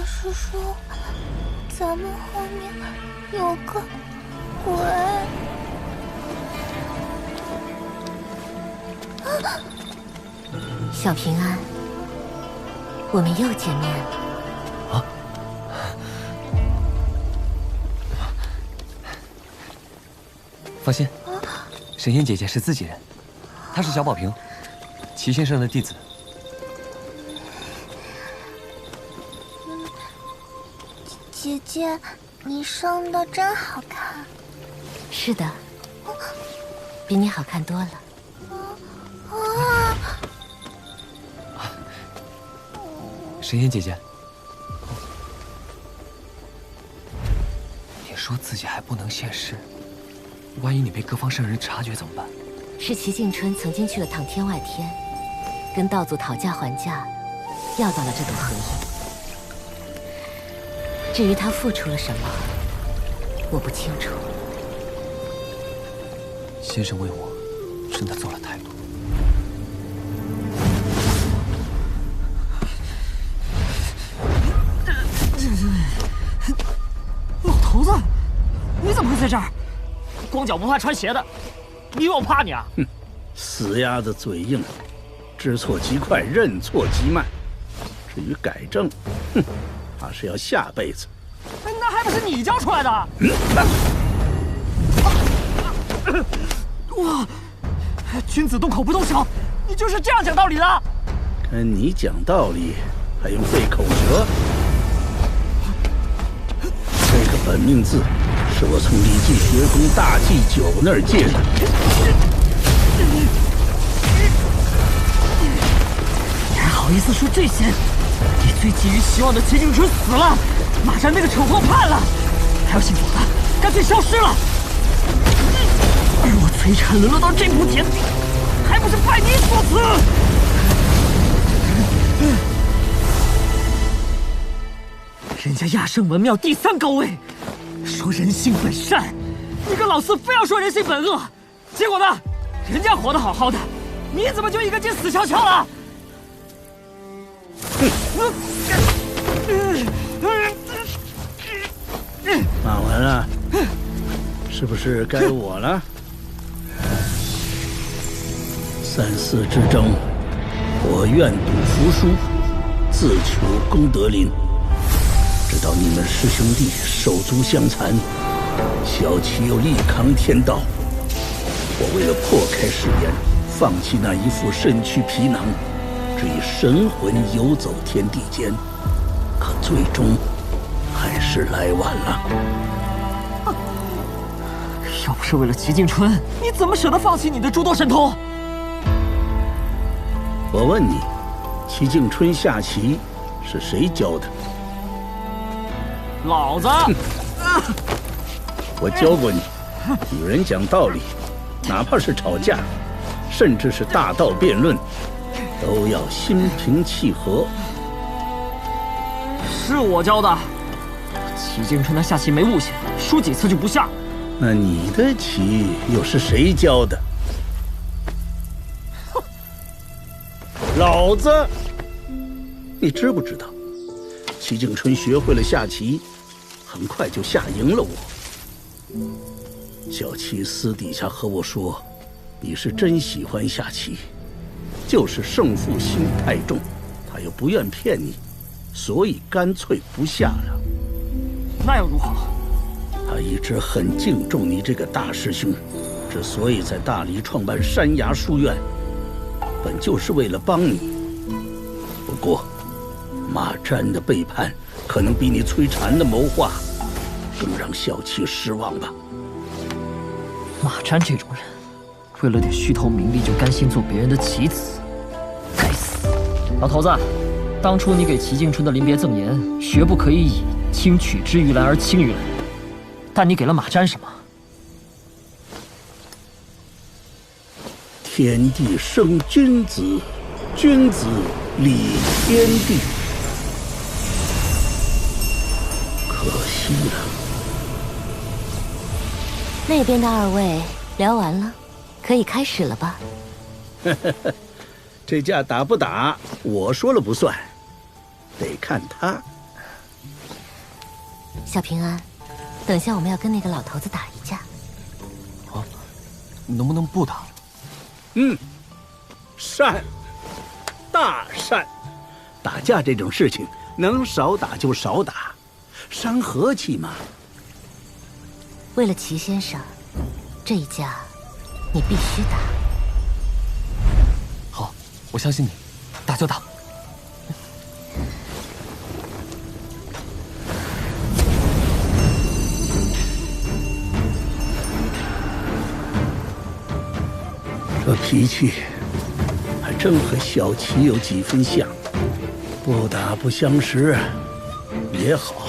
是说咱们后面有个鬼？小平安，我们又见面了。啊！放心，神仙姐姐是自己人，她是小宝瓶，齐先生的弟子。姐姐，你生的真好看。是的，比你好看多了。神仙姐姐，你说自己还不能现世，万一你被各方圣人察觉怎么办？是齐静春曾经去了趟天外天，跟道祖讨价还价，要到了这朵荷叶。至于他付出了什么，我不清楚。先生为我真的做了太多。老头子，你怎么会在这儿？光脚不怕穿鞋的，你以为我怕你啊？哼，死鸭子嘴硬，知错极快，认错极慢。至于改正，哼，怕是要下辈子。那还不是你教出来的？哇！君子动口不动手，你就是这样讲道理的？跟你讲道理，还用费口舌？这个本命字是我从李记学宫大祭酒那儿借的。你还好意思说这些？你最寄予希望的齐景春死了，马占那个丑货判了，还要信佛的干脆消失了。而我崔产沦落到这步田地，还不是拜你所赐？人家亚圣文庙第3高位，说人性本善，你个老四非要说人性本恶，结果呢？人家活得好好的，你怎么就一个劲死翘翘了？骂完了，是不是该我了？3、4之争，我愿赌服输，自求功德林。直到你们师兄弟手足相残，小七又力扛天道，我为了破开誓言，放弃那一副身躯皮囊，只以神魂游走天地间，可最终还是来晚了。要不是为了齐静春，你怎么舍得放弃你的诸多神通？我问你，齐静春下棋是谁教的？老子！我教过你，与人讲道理，哪怕是吵架，甚至是大道辩论，都要心平气和。是我教的。齐静春他下棋没悟性，输几次就不下。那你的棋又是谁教的？哼，老子！你知不知道，齐静春学会了下棋，很快就下赢了我。小七私底下和我说，你是真喜欢下棋，就是胜负心太重，他又不愿骗你，所以干脆不下了。那又如何？他一直很敬重你这个大师兄，之所以在大理创办山崖书院，本就是为了帮你。不过，马占的背叛可能比你崔禅的谋划更让小七失望吧。马占这种人，为了点虚头名利就甘心做别人的棋子，该死！老头子，当初你给齐静春的临别赠言，绝不可以以轻取之于蓝而轻于蓝，但你给了马占什么？天地生君子，君子理天地。可惜了。那边的2位聊完了，可以开始了吧？这架打不打，我说了不算，得看他。小平安，等下我们要跟那个老头子打一架。啊，能不能不打？善，大善。打架这种事情，能少打就少打，伤和气嘛。为了齐先生，这一架你必须打。好，我相信你，打就打。这脾气还真和小琪有几分像，不打不相识也好。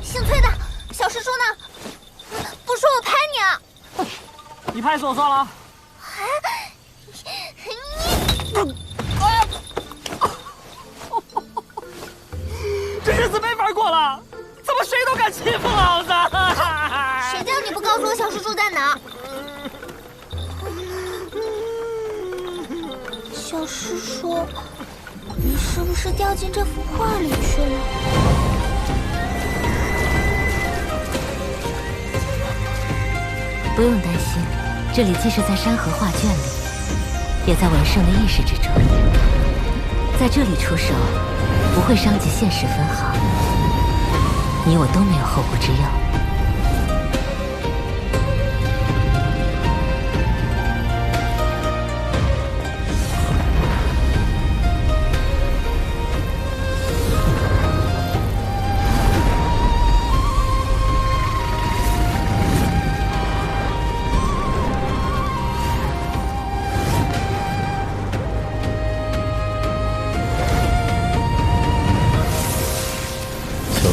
姓崔的，小师叔呢？不说我拍你啊！你拍死我算了。这日子没法过了，怎么谁都敢欺负老子？谁叫你不告诉我小师叔在哪？小师叔，你是不是掉进这幅画里去了？不用担心，这里既是在山河画卷里，也在文圣的意识之中。在这里出手，不会伤及现实分毫。你我都没有后顾之忧。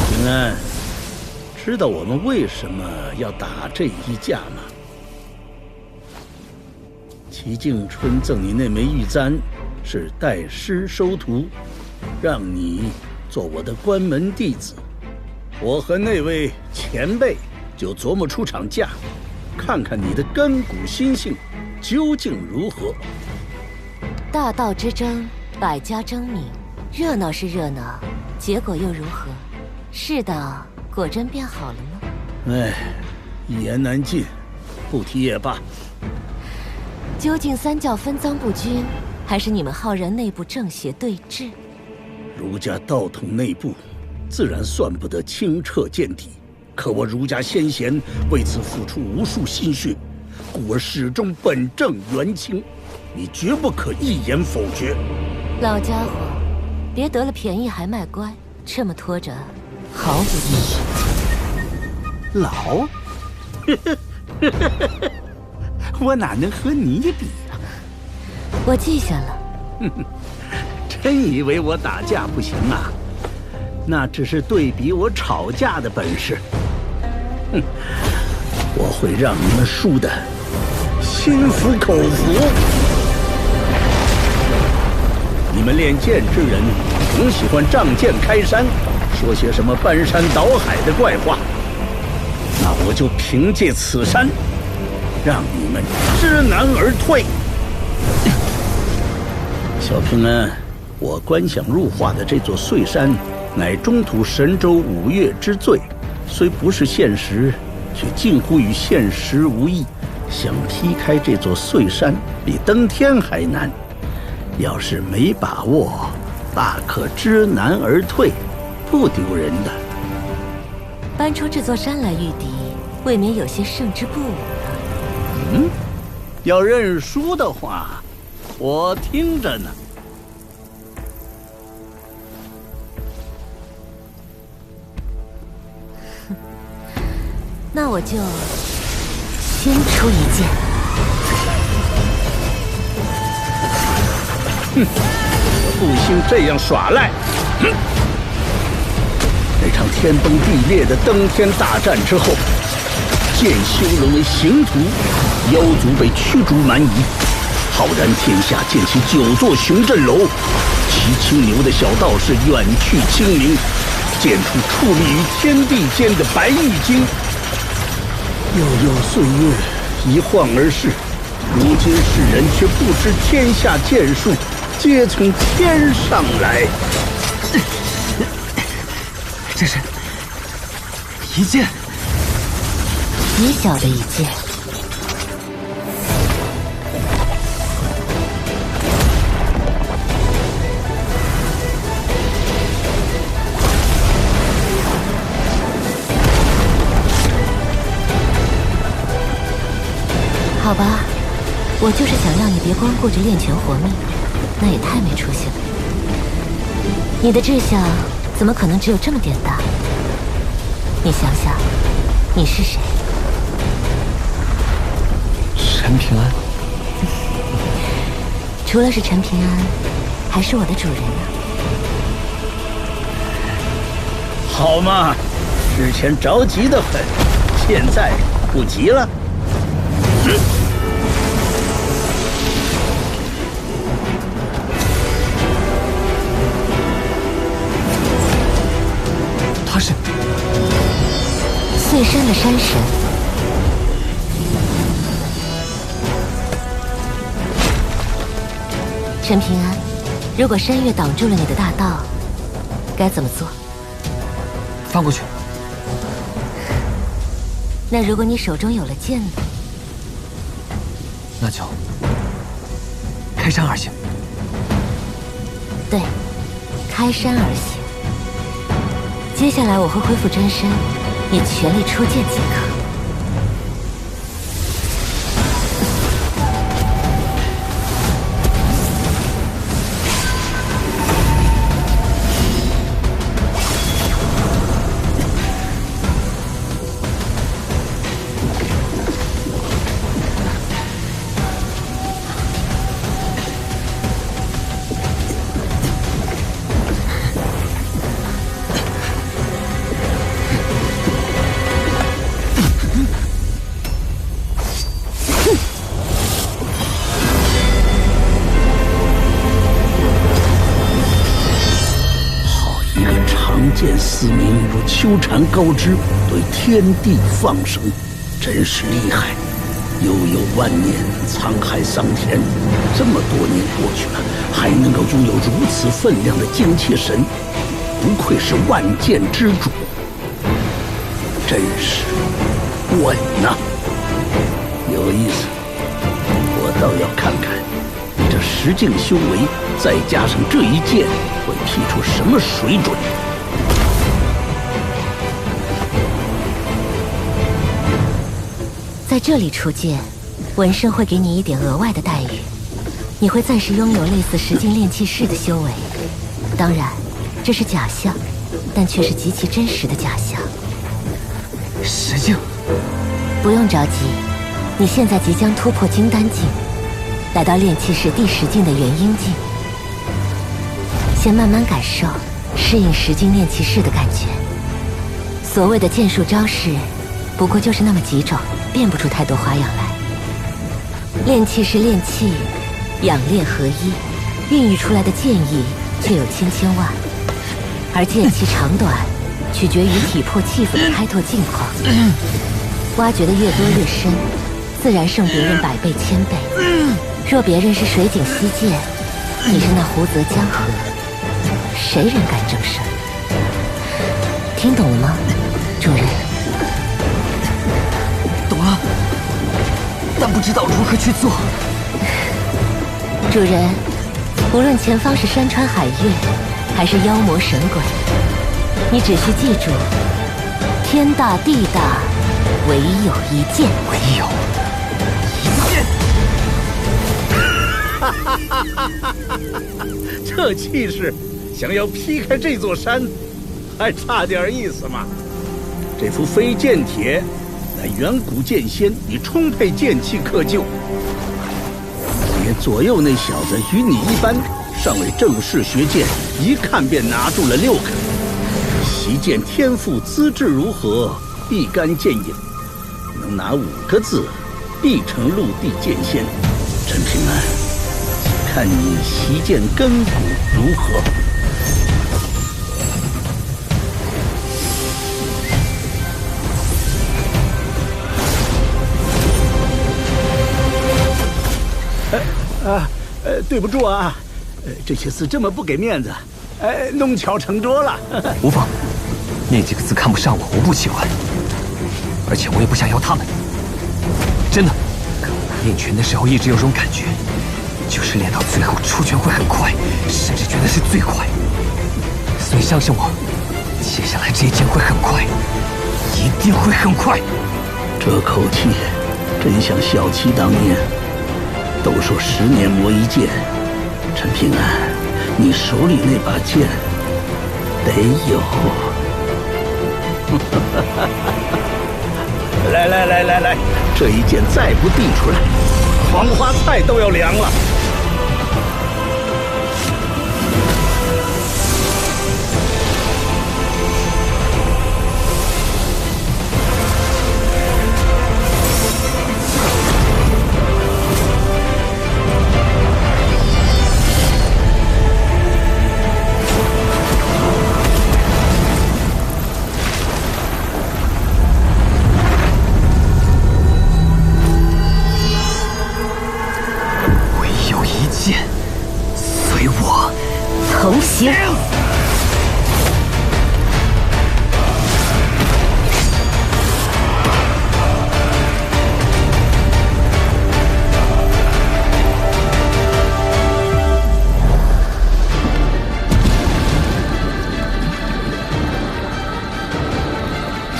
平安，知道我们为什么要打这一架吗？齐敬春赠你那枚玉簪，是代师收徒，让你做我的关门弟子。我和那位前辈就琢磨出场架，看看你的根骨心性究竟如何。大道之争，百家争鸣，热闹是热闹，结果又如何？世道果真变好了吗？哎，一言难尽，不提也罢。究竟三教分赃不均，还是你们浩然内部正邪对峙？儒家道统内部，自然算不得清澈见底。可我儒家先贤为此付出无数心血，故而始终本正言清，你绝不可一言否决。老家伙，别得了便宜还卖乖，这么拖着毫无意义。老，我哪能和你比啊？我记下了。真以为我打架不行啊？那只是对比我吵架的本事。哼，我会让你们输得心服口服。你们练剑之人总喜欢仗剑开山，说些什么搬山倒海的怪话。那我就凭借此山，让你们知难而退。小平安，我观想入画的这座碎山，乃中土神州五岳之最，虽不是现实，却近乎与现实无异。想劈开这座碎山，比登天还难。要是没把握，大可知难而退，不丢人的。搬出这座山来御敌，未免有些胜之不武了。要认输的话，我听着呢。那我就先出一剑。我不兴这样耍赖。那场天崩地裂的登天大战之后，剑修沦为刑徒，妖族被驱逐蛮夷，浩然天下建起9座雄镇楼，骑青牛的小道士远去清明，剑出矗立于天地间的白玉京。悠悠岁月一晃而逝，如今世人却不知天下剑术皆从天上来。这是一剑，极小的一剑。好吧，我就是想让你别光顾着练拳活命，那也太没出息了。你的志向怎么可能只有这么点大？你想想，你是谁？陈平安。除了是陈平安，还是我的主人呢。好嘛，之前着急得很，现在不急了。他是碎山的山神。陈平安，如果山岳挡住了你的大道，该怎么做？翻过去。那如果你手中有了剑呢？那就开山而行。对，开山而行。接下来我会恢复真身，你全力出剑即可。见嘶鸣如秋蝉高枝，对天地放声，真是厉害！悠悠万年，沧海桑田，这么多年过去了，还能够拥有如此分量的精气神，不愧是万剑之主，真是稳呐！有意思，我倒要看看你这10境修为，再加上这一剑，会劈出什么水准。在这里出剑，文圣会给你一点额外的待遇，你会暂时拥有类似10境炼气士的修为。当然，这是假象，但却是极其真实的假象。10境？不用着急，你现在即将突破金丹境，来到炼气士第10境的元婴境，先慢慢感受，适应10境炼气士的感觉。所谓的剑术招式，不过就是那么几种，变不出太多花样来。炼气是炼气，养炼合一，孕育出来的剑意却有千千万，而剑气长短取决于体魄气氛的开拓境况，挖掘的越多越深，自然胜别人100倍1000倍。若别人是水井溪涧，你是那湖泽江河，谁人敢正声？听懂了吗，主人？懂了，但不知道如何去做。主人，无论前方是山川海岳，还是妖魔神鬼，你只需记住，天大地大，唯有一剑。唯有一剑。这气势，想要劈开这座山，还差点意思嘛。这副飞剑帖乃远古剑仙以充沛剑气刻就，也左右那小子与你一般，尚未正式学剑，一看便拿住了6个。习剑天赋资质如何，必干剑影，能拿5个字，必成陆地剑仙。陈平安，看你习剑根骨如何。对不住啊，这些字这么不给面子，弄巧成拙了。无妨，那几个字看不上我，我不喜欢，而且我也不想要他们。真的，练拳的时候一直有种感觉，就是练到最后出拳会很快，甚至觉得是最快。所以相信我，接下来这一剑会很快，一定会很快。这口气真像小七当年。都说10年磨一剑，陈平安，你手里那把剑得有。来，这一剑再不递出来，黄花菜都要凉了。随我同行。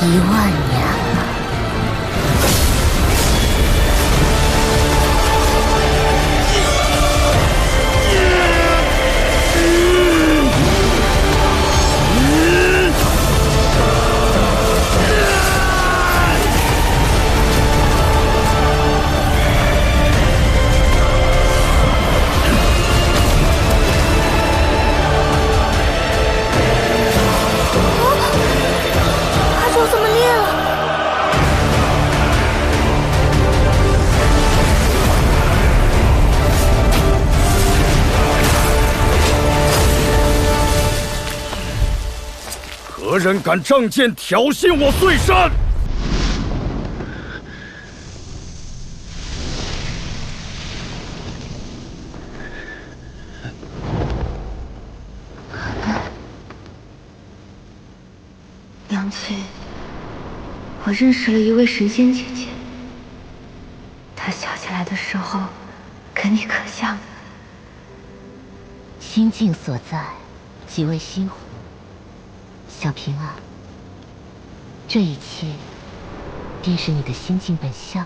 10000年了。何人敢仗剑挑衅我碎山？娘亲，我认识了一位神仙姐姐，她笑起来的时候，跟你可像。心境所在，即为心湖。小平啊，这一切便是你的心境本相。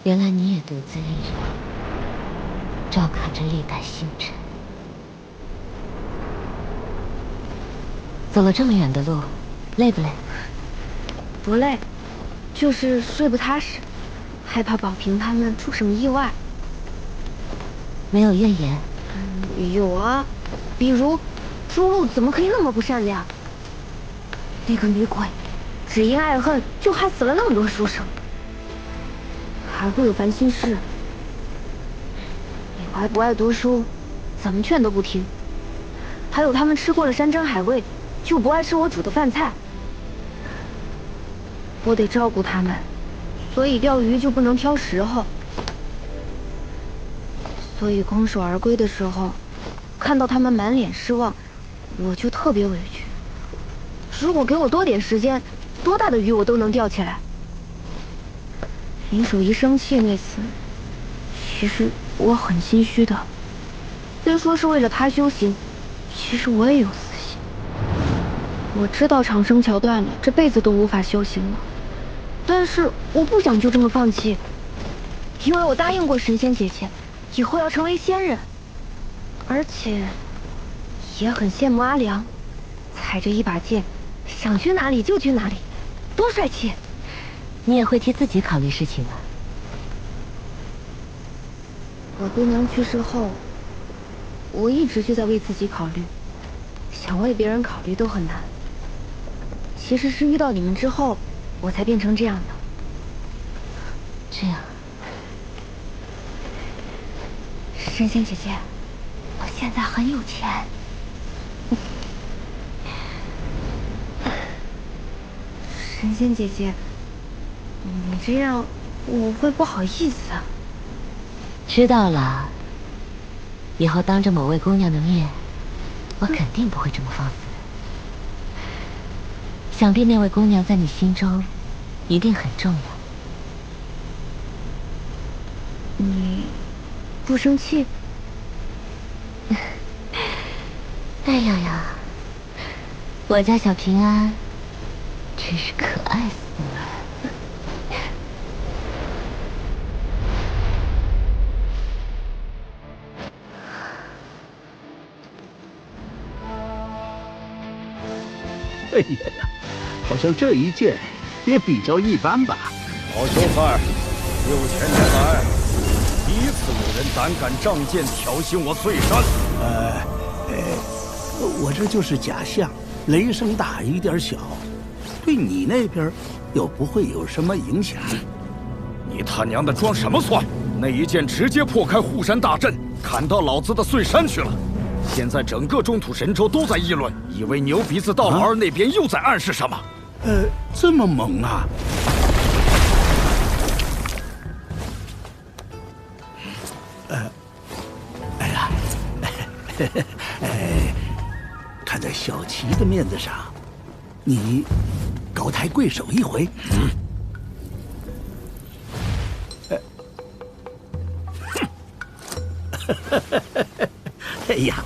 原来你也独自一人，照看着历代星辰。走了这么远的路，累不累？不累，就是睡不踏实，害怕宝平他们出什么意外。没有怨言？有啊，比如朱露怎么可以那么不善良？那个女鬼，只因爱恨就害死了那么多书生。还会有烦心事，你还不爱读书，怎么劝都不听。还有他们吃过了山珍海味，就不爱吃我煮的饭菜。我得照顾他们，所以钓鱼就不能挑时候。所以空手而归的时候，看到他们满脸失望，我就特别委屈。如果给我多点时间，多大的鱼我都能钓起来。林守一生气那次，其实我很心虚的。虽说是为了他修行，其实我也有私心。我知道长生桥断了，这辈子都无法修行了。但是我不想就这么放弃，因为我答应过神仙姐姐，以后要成为仙人。而且，也很羡慕阿良，踩着一把剑，想去哪里就去哪里，多帅气！你也会替自己考虑事情啊。我姑娘去世后，我一直就在为自己考虑，想为别人考虑都很难。其实是遇到你们之后，我才变成这样的。这样，神仙姐姐，我现在很有钱。神仙姐姐，你这样我会不好意思啊。知道了。以后当着某位姑娘的面，我肯定不会这么放肆。想必那位姑娘在你心中一定很重要。你不生气？哎呀呀，我家小平安真是可爱死了。哎呀，好像这一剑也比较一般吧。老秀才，6000年来第一次有人胆敢仗剑挑衅我碎山。我这就是假象，雷声大雨点小，对你那边又不会有什么影响。你他娘的装什么蒜？那一剑直接破开护山大阵，砍到老子的碎山去了。现在整个中土神州都在议论，以为牛鼻子道老二那边又在暗示什么。这么猛啊！哎呀，看在小琪的面子上，你高抬贵手一回。哎呀，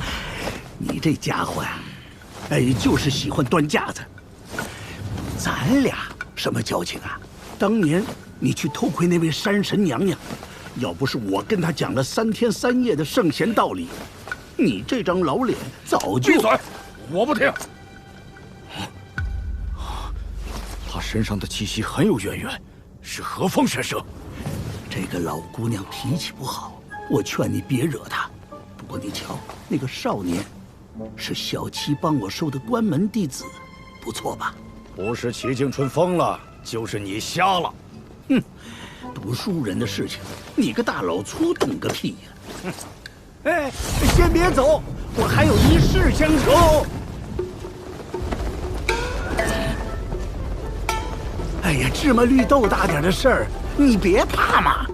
你这家伙呀，就是喜欢端架子。咱俩什么交情啊？当年你去偷窥那位山神娘娘，要不是我跟她讲了3天3夜的圣贤道理，你这张老脸早就……闭嘴！我不听。她身上的气息很有渊源，是何方神圣？这个老姑娘脾气不好，我劝你别惹她。不过你瞧，那个少年是小七帮我收的关门弟子，不错吧？不是齐静春疯了，就是你瞎了。哼，读书人的事情，你个大老粗懂个屁呀！哎，先别走，我还有一事相求。哎呀，芝麻绿豆大点的事儿，你别怕嘛。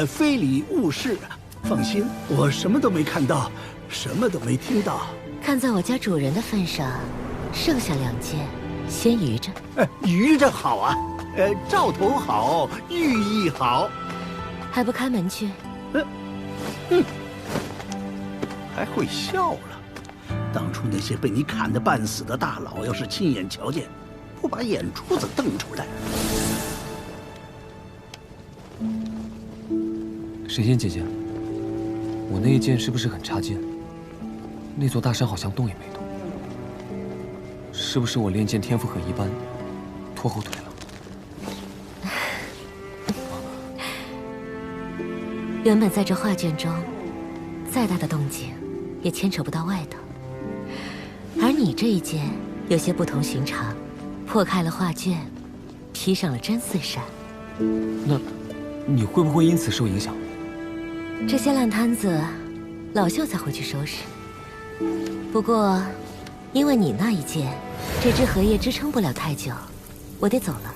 非礼勿视啊！放心，我什么都没看到，什么都没听到。看在我家主人的份上，剩下2件先余着。余着好啊，兆头好，寓意好。还不开门去？还会笑了。当初那些被你砍得半死的大佬，要是亲眼瞧见，不把眼珠子瞪出来。神仙姐姐，我那一剑是不是很差劲？那座大山好像动也没动，是不是我练剑天赋很一般，拖后腿了？原本在这画卷中，再大的动静也牵扯不到外头，而你这一剑有些不同寻常，破开了画卷，劈上了真碎山。那你会不会因此受影响？这些烂摊子，老秀才会去收拾。不过，因为你那一剑，这只荷叶支撑不了太久，我得走了。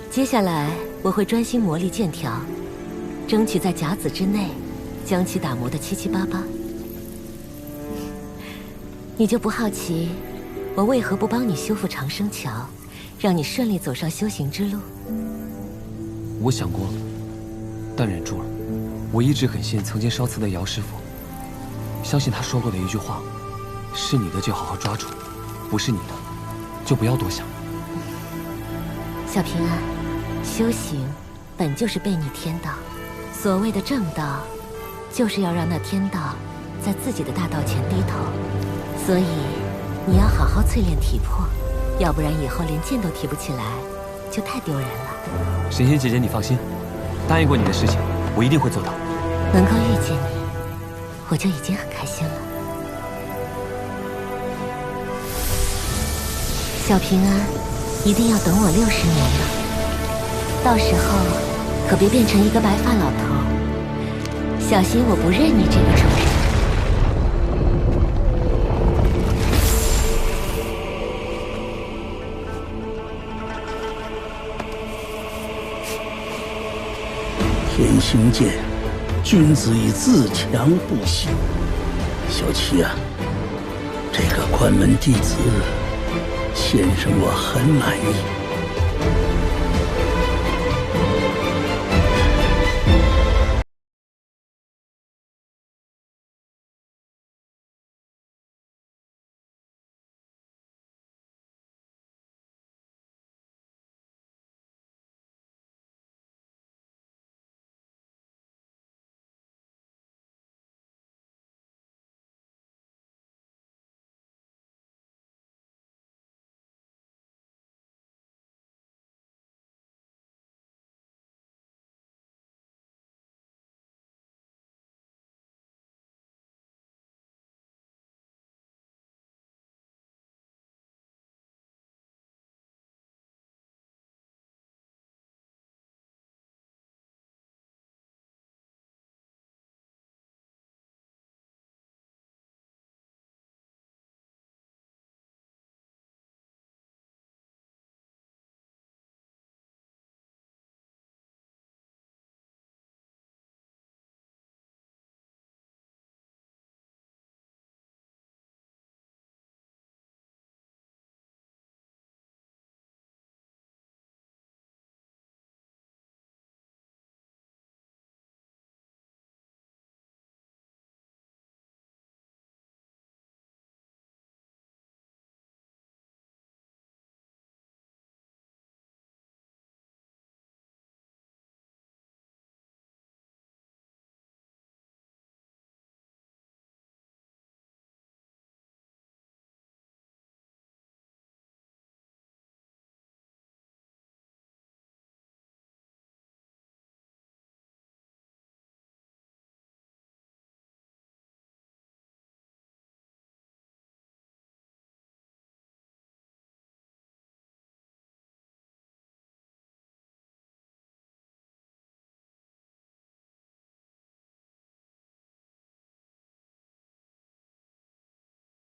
接下来我会专心磨砺剑条，争取在甲子之内，将其打磨得七七八八。你就不好奇，我为何不帮你修复长生桥，让你顺利走上修行之路。我想过了，但忍住了。我一直很信曾经烧瓷的姚师傅，相信他说过的一句话：是你的就好好抓住，不是你的就不要多想。小平安，修行本就是背逆天道，所谓的正道，就是要让那天道在自己的大道前低头。所以你要好好淬炼体魄，要不然以后连剑都提不起来，就太丢人了。神仙姐姐，你放心，答应过你的事情，我一定会做到。能够遇见你，我就已经很开心了。小平安，一定要等我60年了，到时候可别变成一个白发老头，小心我不认你这个仇人。天行健，君子以自强不息。小七啊，这个关门弟子，先生我很满意。